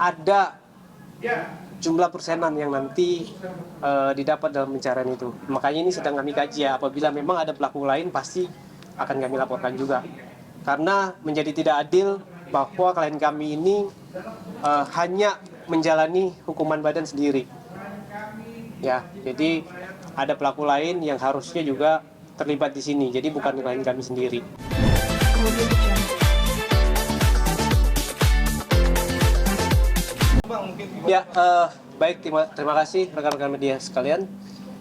ada jumlah persenan yang nanti didapat dalam pencarian itu. Makanya ini sedang kami kaji ya. Apabila memang ada pelaku lain pasti akan kami laporkan juga. Karena menjadi tidak adil bahwa klien kami ini hanya menjalani hukuman badan sendiri. Ya, jadi ada pelaku lain yang harusnya juga terlibat di sini. Jadi bukan klien kami sendiri. Ya, baik, terima kasih rekan-rekan media sekalian.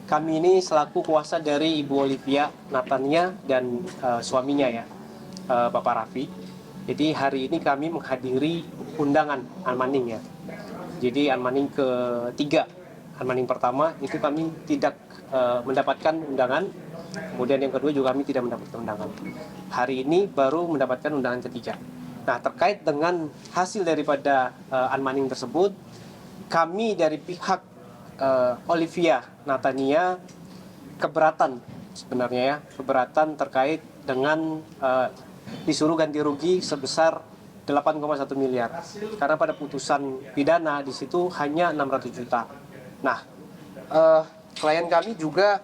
Kami ini selaku kuasa dari Ibu Olivia Natania dan suaminya ya, Bapak Raffi. Jadi hari ini kami menghadiri undangan unmanning ya. Jadi unmanning ketiga, unmanning pertama itu kami tidak mendapatkan undangan. Kemudian yang kedua juga kami tidak mendapatkan undangan. Hari ini baru mendapatkan undangan ketiga. Nah, terkait dengan hasil daripada unmanning tersebut, kami dari pihak Olivia Natania keberatan sebenarnya ya, keberatan terkait dengan disuruh ganti rugi sebesar 8,1 miliar. Karena pada putusan pidana di situ hanya 600 juta. Nah, klien kami juga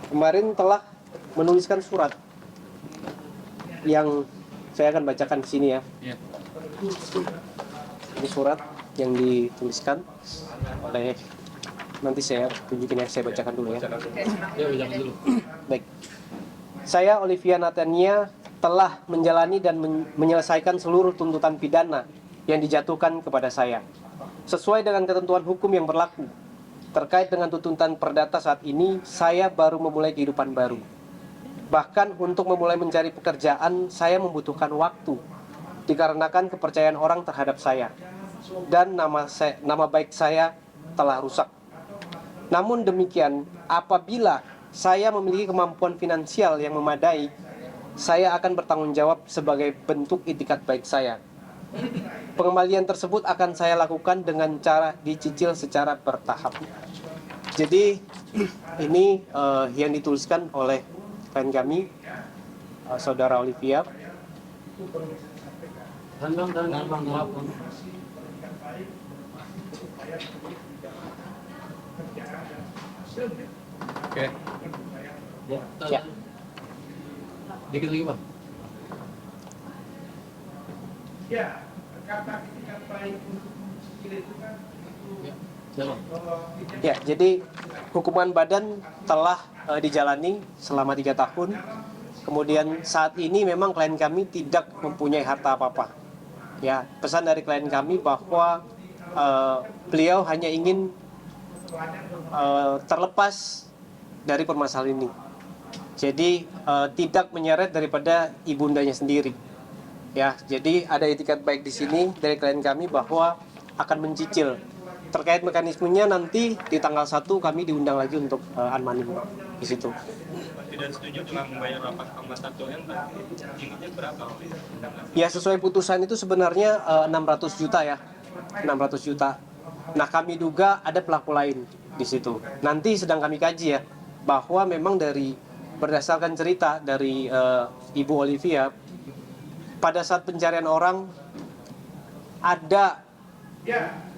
kemarin telah menuliskan surat yang saya akan bacakan di sini ya. Ini surat yang dituliskan oleh, nanti saya tunjukin ya, saya bacakan dulu ya. Baik. Saya Olivia Natania telah menjalani dan menyelesaikan seluruh tuntutan pidana yang dijatuhkan kepada saya sesuai dengan ketentuan hukum yang berlaku. Terkait dengan tuntutan perdata saat ini, saya baru memulai kehidupan baru. Bahkan untuk memulai mencari pekerjaan, saya membutuhkan waktu dikarenakan kepercayaan orang terhadap saya dan nama baik saya telah rusak. Namun demikian, apabila saya memiliki kemampuan finansial yang memadai, saya akan bertanggung jawab sebagai bentuk itikat baik saya. Pengembalian tersebut akan saya lakukan dengan cara dicicil secara bertahap. Jadi ini yang dituliskan oleh klien kami, saudara Olivia. Oke. Ya. Dikit lagi, Bang. Ya, kata itikat baik untuk mencicil itu kan Ya, jadi hukuman badan telah dijalani selama 3 tahun. Kemudian saat ini memang klien kami tidak mempunyai harta apa-apa. Ya, pesan dari klien kami bahwa beliau hanya ingin terlepas dari permasalahan ini. Jadi tidak menyeret daripada ibundanya sendiri. Ya, jadi ada itikat baik di sini dari klien kami bahwa akan mencicil. Terkait mekanismenya nanti di tanggal 1 kami diundang lagi untuk unmanning di situ. Tidak setuju dengan membayar 8,1 M, inginnya berapa? Ya, sesuai putusan itu sebenarnya 600 juta ya. 600 juta. Nah, kami duga ada pelaku lain di situ. Nanti sedang kami kaji ya, bahwa memang berdasarkan cerita dari Ibu Olivia, pada saat pencarian orang ada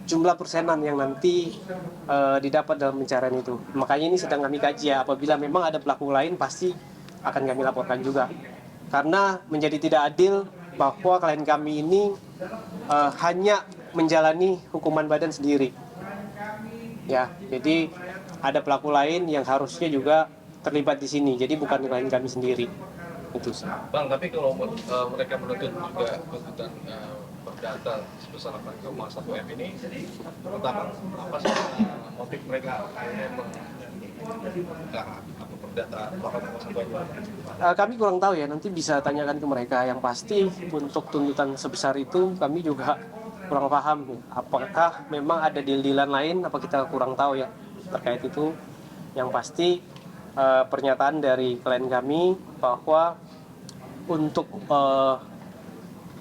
jumlah persenan yang nanti didapat dalam pencarian itu. Makanya ini sedang kami kaji ya. Apabila memang ada pelaku lain pasti akan kami laporkan juga. Karena menjadi tidak adil bahwa klien kami ini hanya menjalani hukuman badan sendiri. Ya, jadi ada pelaku lain yang harusnya juga terlibat di sini. Jadi bukan klien kami sendiri. Itu sih. Bang, tapi kalau mereka menuntut juga tuntutan perdata sebesar 8,1 M ini, pertama, apa sih motif mereka atau perdata 8,1 M? Kami kurang tahu ya, nanti bisa tanyakan ke mereka. Yang pasti untuk tuntutan sebesar itu kami juga kurang paham. Apakah memang ada deal-dealan lain, apa kita kurang tahu ya terkait itu. Yang pasti pernyataan dari klien kami bahwa untuk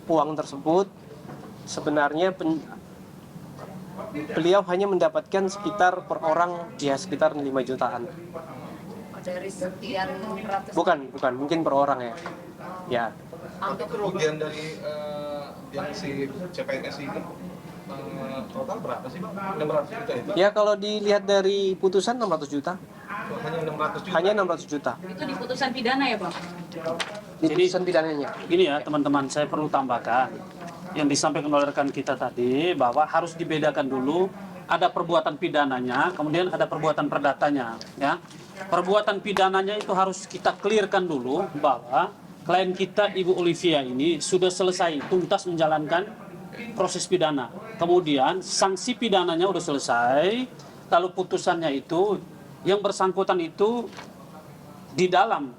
uang tersebut sebenarnya beliau hanya mendapatkan sekitar per orang ya sekitar 5 jutaan. Dari sekian ratus. Bukan, mungkin per orang ya. Ya. Untuk kerugian dari yang si CPNS ini total berapa sih Bang? 600 juta itu? Ya kalau dilihat dari putusan 600 juta. Hanya 600 juta? Hanya 600 juta. Itu di putusan pidana ya Bang? Di putusan pidananya. Gini ya teman-teman, saya perlu tambahkan yang disampaikan oleh rekan kita tadi bahwa harus dibedakan dulu ada perbuatan pidananya, kemudian ada perbuatan perdatanya. Ya, perbuatan pidananya itu harus kita clearkan dulu bahwa klien kita Ibu Olivia ini sudah selesai tuntas menjalankan proses pidana. Kemudian sanksi pidananya udah selesai, lalu putusannya itu yang bersangkutan itu di dalam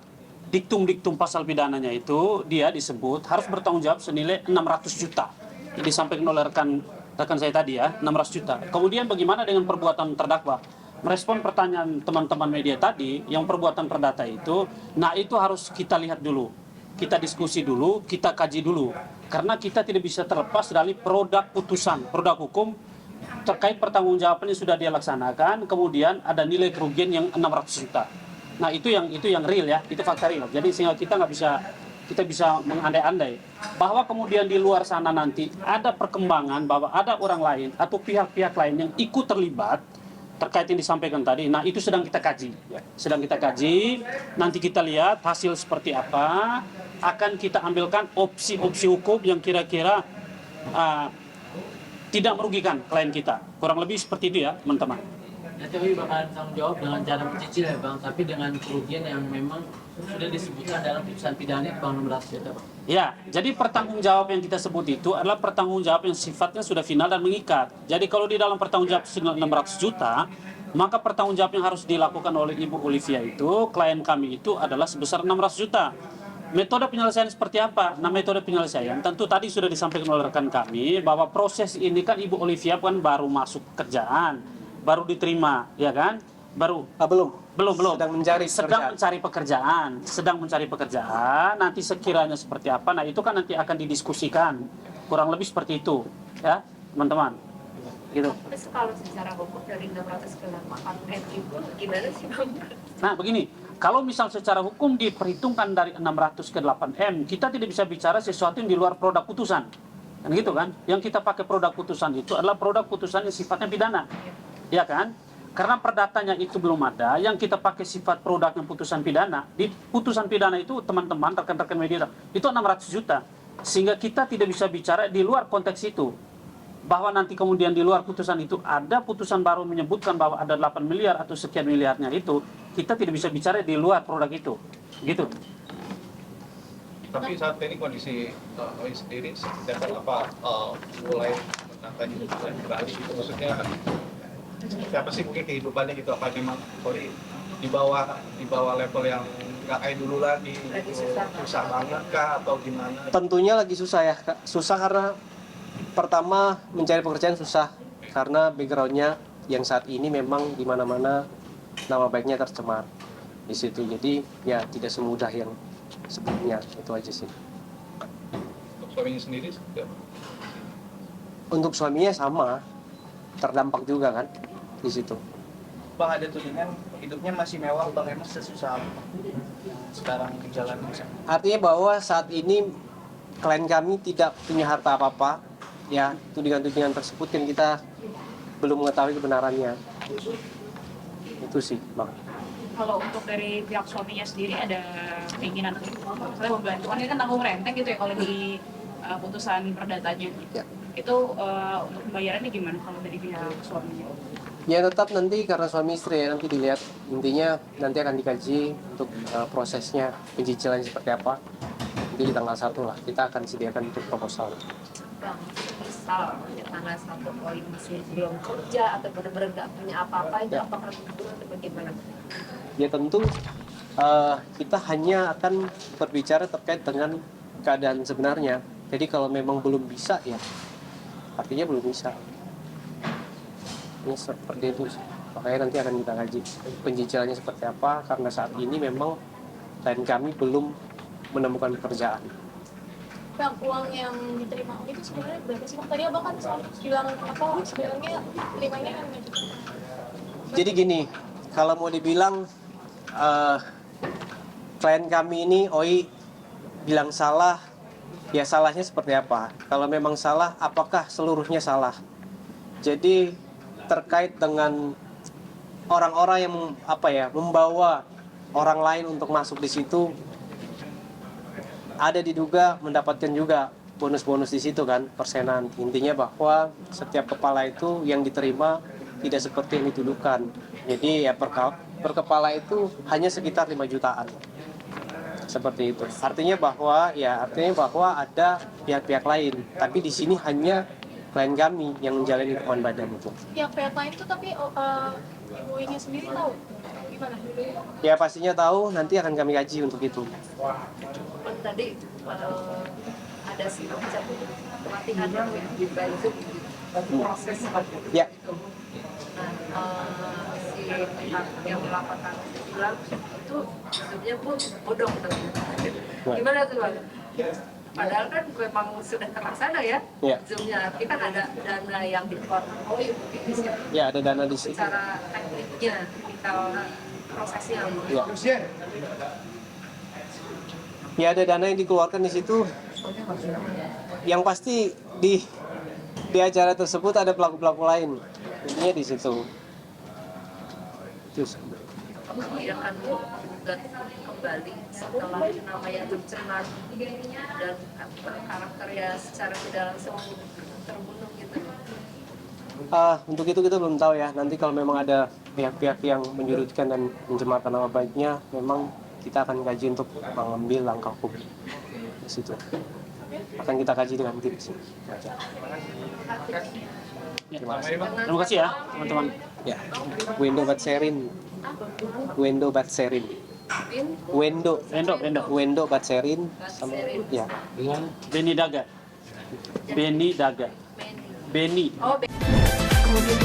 diktum-diktum pasal pidananya itu dia disebut harus bertanggung jawab senilai 600 juta. Ini disampaikan oleh rekan saya tadi ya, 600 juta. Kemudian bagaimana dengan perbuatan terdakwa? Merespon pertanyaan teman-teman media tadi, yang perbuatan perdata itu, nah itu harus kita lihat dulu. Kita diskusi dulu, kita kaji dulu. Karena kita tidak bisa terlepas dari produk putusan, produk hukum terkait pertanggungjawaban yang sudah dia laksanakan, kemudian ada nilai kerugian yang 600 juta. Nah itu yang real ya, itu fakta real. Jadi sehingga kita bisa mengandai-andai bahwa kemudian di luar sana nanti ada perkembangan bahwa ada orang lain atau pihak-pihak lain yang ikut terlibat terkait yang disampaikan tadi. Nah itu sedang kita kaji, sedang kita kaji. Nanti kita lihat hasil seperti apa. Akan kita ambilkan opsi-opsi hukum yang kira-kira tidak merugikan klien kita. Kurang lebih seperti itu ya teman-teman. Nanti Wi bakalan tanggung jawab dengan cara mencicil ya Bang, tapi dengan kerugian yang memang sudah disebutkan dalam putusan pidana itu Bang 600 juta Bang. Ya, jadi pertanggungjawab yang kita sebut itu adalah pertanggungjawab yang sifatnya sudah final dan mengikat. Jadi kalau di dalam pertanggungjawab 600 juta, maka pertanggungjawab yang harus dilakukan oleh Ibu Olivia itu, klien kami itu adalah sebesar 600 juta. Metode penyelesaian seperti apa? Nah, metode penyelesaian tentu tadi sudah disampaikan oleh rekan kami bahwa proses ini kan Ibu Olivia kan baru masuk kerjaan, baru diterima, ya kan? Belum. Sedang mencari pekerjaan. Nanti sekiranya seperti apa? Nah, itu kan nanti akan didiskusikan. Kurang lebih seperti itu, ya, teman-teman. Gitu. Terus kalau secara hukum dari 600 ke 8M itu gimana sih Bang? Nah, begini, kalau misal secara hukum diperhitungkan dari 600 ke 8M, kita tidak bisa bicara sesuatu yang di luar produk putusan. Kan gitu kan? Yang kita pakai produk putusan itu adalah produk putusan yang sifatnya pidana. Ya kan? Karena perdatanya itu belum ada, yang kita pakai sifat produk yang putusan pidana. Di putusan pidana itu teman-teman, rekan-rekan media, itu 600 juta. Sehingga kita tidak bisa bicara di luar konteks itu. Bahwa nanti kemudian di luar putusan itu ada putusan baru menyebutkan bahwa ada 8 miliar atau sekian miliarnya itu, kita tidak bisa bicara di luar produk itu. Gitu. Tapi saat ini kondisi Oi sendiri seperti apa? Mulai menatanya dan beralih gitu, maksudnya siapa sih mungkin kehidupannya gitu, apa memang Oi di bawah level yang nggak kayak dulu lagi, susah banget kah atau gimana? Tentunya lagi susah ya, Kak. Susah karena pertama mencari pekerjaan susah karena backgroundnya yang saat ini memang di mana-mana nama baiknya tercemar di situ. Jadi ya tidak semudah yang sebelumnya, itu aja sih. Untuk suaminya sendiri seperti apa? Untuk suaminya sama, terdampak juga kan di situ. Bang, ada tudingan hidupnya masih mewah Bang, emang sesusah apa sekarang di jalan? Artinya bahwa saat ini klien kami tidak punya harta apa-apa. Ya, tudingan-tudingan tersebut kan kita belum mengetahui kebenarannya. Itu sih, Bang. Kalau untuk dari pihak suaminya sendiri ada keinginan untuk misalnya membantu, kan ini kan tanggung renteng gitu ya kalau di putusan perdatanya. Ya. Itu untuk pembayarannya gimana kalau dari pihak suaminya? Ya tetap nanti karena suami istri ya, nanti dilihat, intinya nanti akan dikaji untuk prosesnya pencicilan seperti apa. Nanti di tanggal 1 lah kita akan sediakan untuk proposal. Bang, misal tanggal 1 Oi masih belum kerja atau benar-benar nggak punya apa-apa, itu Ya. apakah mundur atau bagaimana? Ya tentu kita hanya akan berbicara terkait dengan keadaan sebenarnya. Jadi kalau memang belum bisa ya artinya belum bisa. Ini seperti itu sih. Makanya nanti akan kita kaji pencicilannya seperti apa, karena saat ini memang klien kami belum menemukan pekerjaan. Bang, uang yang diterima itu sebenarnya berapa sih Bang? Tadi Abang kan bilang apa sebenarnya terimanya kan nggak cukup. Jadi gini, kalau mau dibilang klien kami ini Oi bilang salah, ya salahnya seperti apa? Kalau memang salah, apakah seluruhnya salah? Jadi terkait dengan orang-orang yang membawa orang lain untuk masuk di situ, ada diduga mendapatkan juga bonus-bonus di situ kan, persenan. Intinya bahwa setiap kepala itu yang diterima tidak seperti yang dituduhkan. Jadi ya per kepala itu hanya sekitar 5 jutaan. Seperti itu. Artinya bahwa ada pihak-pihak lain, tapi di sini hanya klien kami yang menjalani hukuman badan itu. Pihak-pihak lain itu tapi Ibu Iny sendiri tahu gimana? Ya pastinya tahu, nanti akan kami kaji untuk itu. Tadi ada semacam pelatihan yang dibantu proses Ya. Si pihak yang melaporkan bilang itu sebenarnya bodong gimana tuh Bang? Padahal kan memang sudah terlaksana ya, Ya. zoomnya, tapi kan ada dana yang dikeluarkan oleh Indonesia. Ya, ada dana di situ. Secara tekniknya, teknikal prosesnya. Ya. Ya, ada dana yang dikeluarkan di situ. Yang pasti di acara tersebut ada pelaku-pelaku lain. Intinya di situ. Terus. Dia akan menggugat kembali setelah namanya tercemar dan karakter ya secara tidak langsung terbunuh gitu. Untuk itu kita belum tahu ya. Nanti kalau memang ada pihak-pihak yang menyudutkan dan mencemarkan nama baiknya, memang kita akan kaji untuk mengambil langkah hukum di situ. Akan kita kaji dengan tim. Terima kasih ya teman-teman. Ya, Wendo Batserin. Wendo Batserin. Wendo Batserin sama ya. Beni Daga. Beni Daga. Beni. Oh, kemudian